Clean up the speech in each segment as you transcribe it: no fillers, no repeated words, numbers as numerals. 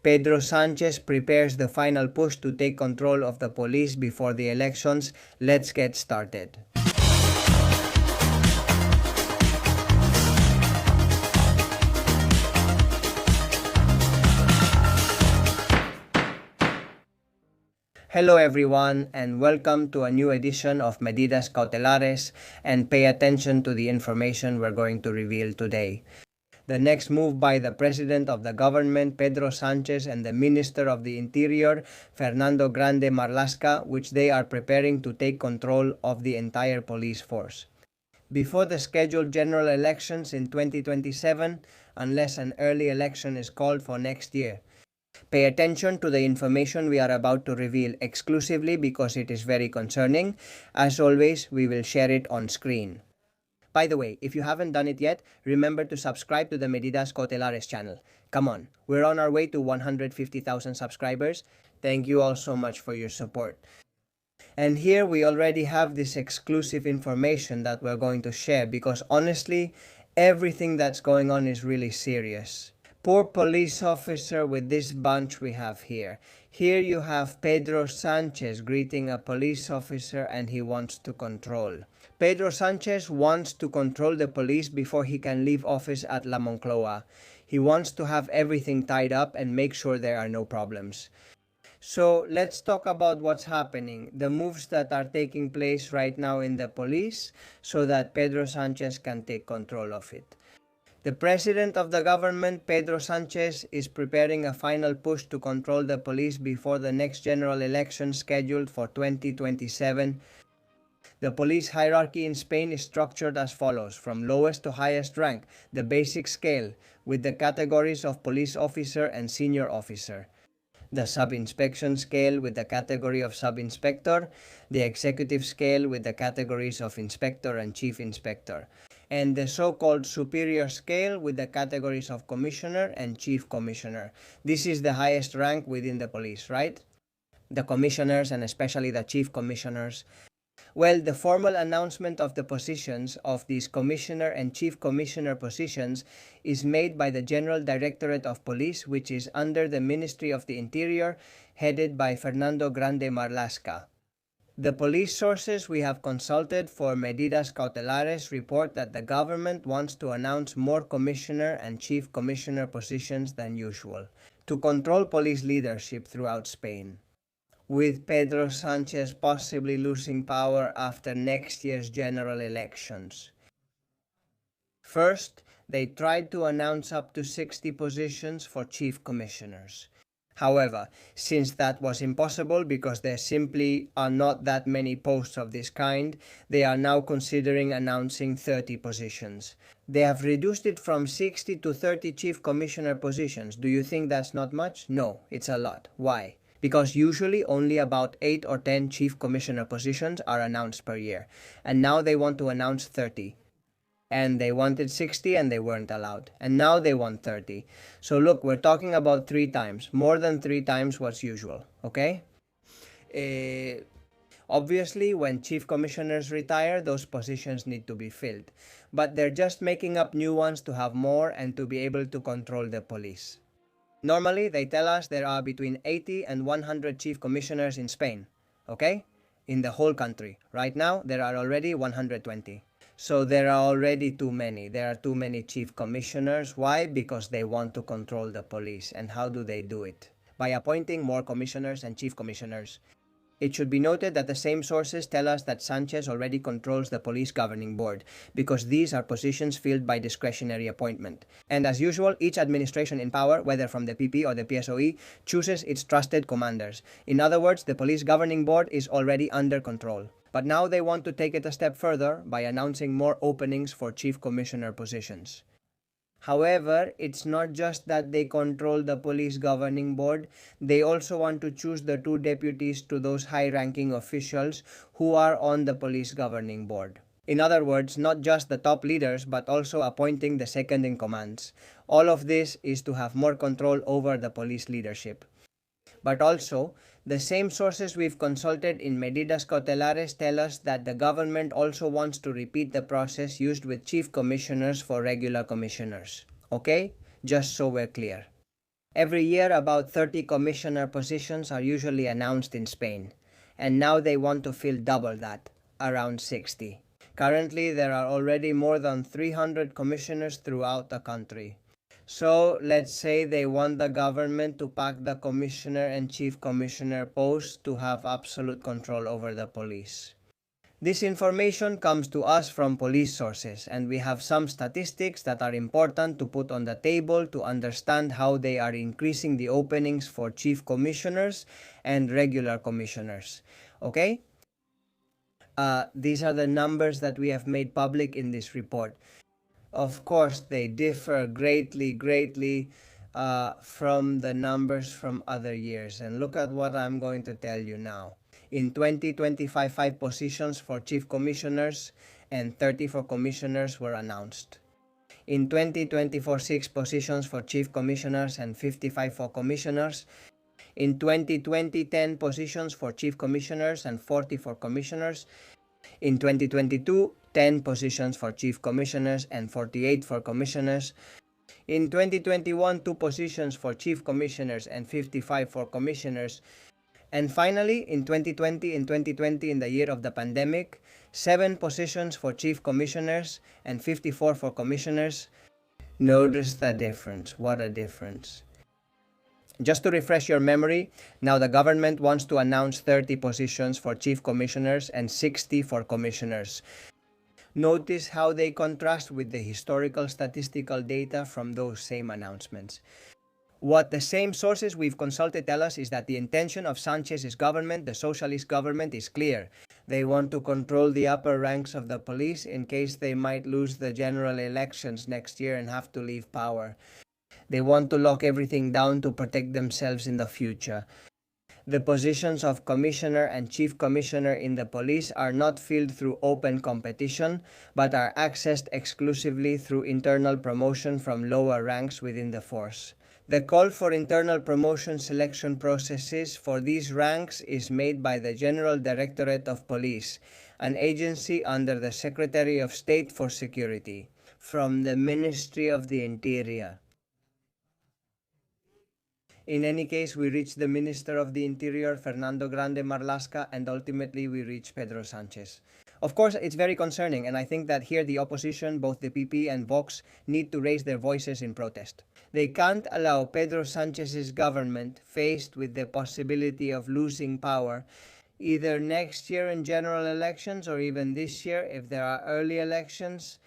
Pedro Sánchez prepares the final push to take control of the police before the elections. Let's get started. Hello everyone and welcome to a new edition of Medidas Cautelares, and pay attention to the information we're going to reveal today. The next move by the President of the government, Pedro Sánchez, and the Minister of the Interior, Fernando Grande Marlaska, which they are preparing to take control of the entire police force. Before the scheduled general elections in 2027, unless an early election is called for next year. Pay attention to the information we are about to reveal exclusively because it is very concerning. As always, we will share it on screen. By the way, if you haven't done it yet, remember to subscribe to the Medidas Cautelares channel. Come on, we're on our way to 150,000 subscribers. Thank you all so much for your support. And here we already have this exclusive information that we're going to share because honestly, everything that's going on is really serious. Poor police officer with this bunch we have here. Here you have Pedro Sánchez greeting a police officer and he wants to control. Pedro Sánchez wants to control the police before he can leave office at La Moncloa. He wants to have everything tied up and make sure there are no problems. So let's talk about what's happening, the moves that are taking place right now in the police so that Pedro Sánchez can take control of it. The President of the government, Pedro Sánchez, is preparing a final push to control the police before the next general election scheduled for 2027. The police hierarchy in Spain is structured as follows, from lowest to highest rank, the basic scale, with the categories of police officer and senior officer. The sub-inspection scale with the category of sub-inspector, the executive scale with the categories of inspector and chief inspector, and the so-called superior scale with the categories of commissioner and chief commissioner. This is the highest rank within the police, right? The commissioners and especially the chief commissioners. Well, the formal announcement of the positions of these commissioner and chief commissioner positions is made by the General Directorate of Police, which is under the Ministry of the Interior, headed by Fernando Grande Marlaska. The police sources we have consulted for Medidas Cautelares report that the government wants to announce more commissioner and chief commissioner positions than usual to control police leadership throughout Spain, with Pedro Sánchez possibly losing power after next year's general elections. First, they tried to announce up to 60 positions for chief commissioners. However, since that was impossible because there simply are not that many posts of this kind, they are now considering announcing 30 positions. They have reduced it from 60 to 30 chief commissioner positions. Do you think that's not much? No, it's a lot. Why? Because usually only about 8 or 10 chief commissioner positions are announced per year, and now they want to announce 30. And they wanted 60 and they weren't allowed. And now they want 30. So look, we're talking about 3 times, more than 3 times what's usual, okay? Obviously, when chief commissioners retire, those positions need to be filled. But they're just making up new ones to have more and to be able to control the police. Normally, they tell us there are between 80 and 100 chief commissioners in Spain, okay? In the whole country. Right now, there are already 120. So there are already too many. There are too many chief commissioners. Why? Because they want to control the police. And how do they do it? By appointing more commissioners and chief commissioners. It should be noted that the same sources tell us that Sánchez already controls the police governing board, because these are positions filled by discretionary appointment. And as usual, each administration in power, whether from the PP or the PSOE, chooses its trusted commanders. In other words, the police governing board is already under control. But now they want to take it a step further by announcing more openings for chief commissioner positions. However, it's not just that they control the police governing board, they also want to choose the 2 deputies to those high-ranking officials who are on the police governing board. In other words, not just the top leaders, but also appointing the second-in-commands. All of this is to have more control over the police leadership. But also, the same sources we've consulted in Medidas Cautelares tell us that the government also wants to repeat the process used with chief commissioners for regular commissioners. Okay? Just so we're clear. Every year, about 30 commissioner positions are usually announced in Spain, and now they want to fill double that, around 60. Currently, there are already more than 300 commissioners throughout the country. So, let's say they want the government to pack the commissioner and chief commissioner posts to have absolute control over the police. This information comes to us from police sources, and we have some statistics that are important to put on the table to understand how they are increasing the openings for chief commissioners and regular commissioners. Okay? These are the numbers that we have made public in this report. Of course, they differ greatly from the numbers from other years. And look at what I'm going to tell you now. In 2025, 5 positions for chief commissioners and 30 for commissioners were announced. In 2024, 6 positions for chief commissioners and 55 for commissioners. In 2020, 10 positions for chief commissioners and 40 for commissioners. In 2022, 10 positions for chief commissioners and 48 for commissioners. In 2021, 2 positions for chief commissioners and 55 for commissioners. And finally, in 2020, in the year of the pandemic, 7 positions for chief commissioners and 54 for commissioners. Notice the difference. What a difference. Just to refresh your memory, now the government wants to announce 30 positions for chief commissioners and 60 for commissioners. Notice how they contrast with the historical statistical data from those same announcements. What the same sources we've consulted tell us is that the intention of Sanchez's government, the socialist government, is clear. They want to control the upper ranks of the police in case they might lose the general elections next year and have to leave power. They want to lock everything down to protect themselves in the future. The positions of commissioner and chief commissioner in the police are not filled through open competition, but are accessed exclusively through internal promotion from lower ranks within the force. The call for internal promotion selection processes for these ranks is made by the General Directorate of Police, an agency under the Secretary of State for Security, from the Ministry of the Interior. In any case, we reach the Minister of the Interior, Fernando Grande Marlaska, and ultimately we reach Pedro Sánchez. Of course, it's very concerning, and I think that here the opposition, both the PP and Vox, need to raise their voices in protest. They can't allow Pedro Sánchez's government, faced with the possibility of losing power, either next year in general elections or even this year if there are early elections.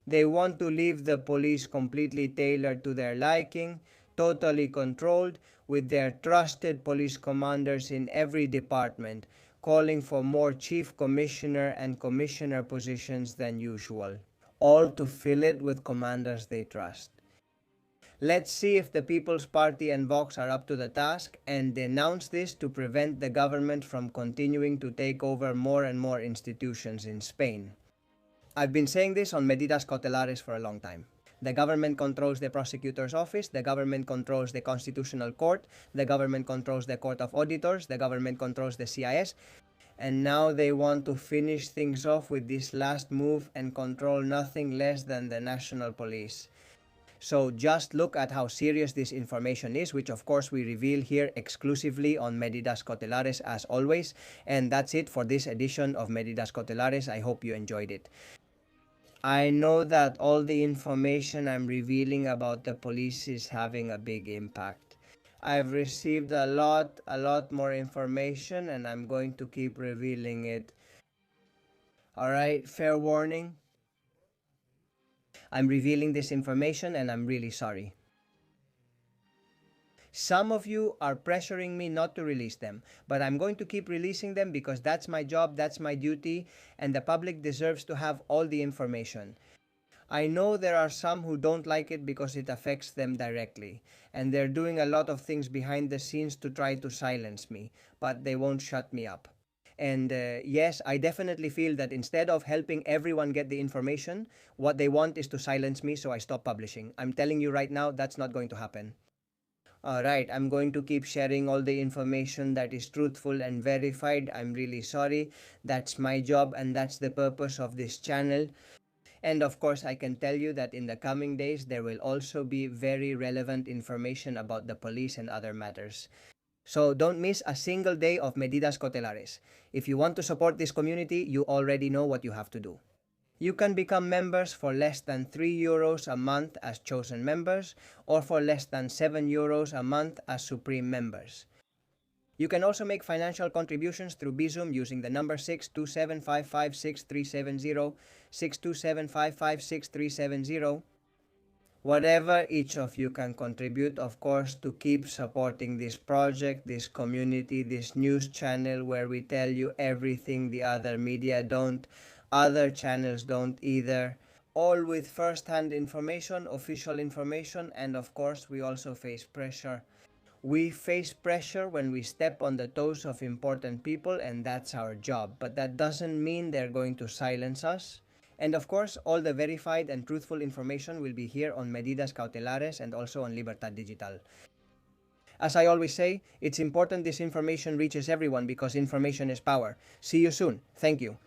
They want to leave the police completely tailored to their liking, totally controlled, with their trusted police commanders in every department, calling for more chief commissioner and commissioner positions than usual, all to fill it with commanders they trust. Let's see if the People's Party and Vox are up to the task and denounce this to prevent the government from continuing to take over more and more institutions in Spain. I've been saying this on Medidas Cautelares for a long time. The government controls the prosecutor's office, the government controls the constitutional court, the government controls the court of auditors, the government controls the CIS, and now they want to finish things off with this last move and control nothing less than the national police. So just look at how serious this information is, which of course we reveal here exclusively on Medidas Cautelares as always. And that's it for this edition of Medidas Cautelares. I hope you enjoyed it. I know that all the information I'm revealing about the police is having a big impact. I've received a lot more information, and I'm going to keep revealing it. Alright, fair warning. I'm revealing this information and I'm really sorry. Some of you are pressuring me not to release them, but I'm going to keep releasing them because that's my job, that's my duty, and the public deserves to have all the information. I know there are some who don't like it because it affects them directly, and they're doing a lot of things behind the scenes to try to silence me, but they won't shut me up. And yes, I definitely feel that instead of helping everyone get the information, what they want is to silence me so I stop publishing. I'm telling you right now, that's not going to happen. Alright, I'm going to keep sharing all the information that is truthful and verified. I'm really sorry. That's my job and that's the purpose of this channel. And of course, I can tell you that in the coming days, there will also be very relevant information about the police and other matters. So don't miss a single day of Medidas Cautelares. If you want to support this community, you already know what you have to do. You can become members for less than 3 euros a month as chosen members, or for less than 7 euros a month as supreme members. You can also make financial contributions through Bizum using the number 627556370, 627556370. Whatever each of you can contribute, of course, to keep supporting this project, this community, this news channel where we tell you everything the other media don't, other channels don't either. All with first-hand information, official information, and of course, we also face pressure. We face pressure when we step on the toes of important people, and that's our job. But that doesn't mean they're going to silence us. And of course, all the verified and truthful information will be here on Medidas Cautelares and also on Libertad Digital. As I always say, it's important this information reaches everyone because information is power. See you soon. Thank you.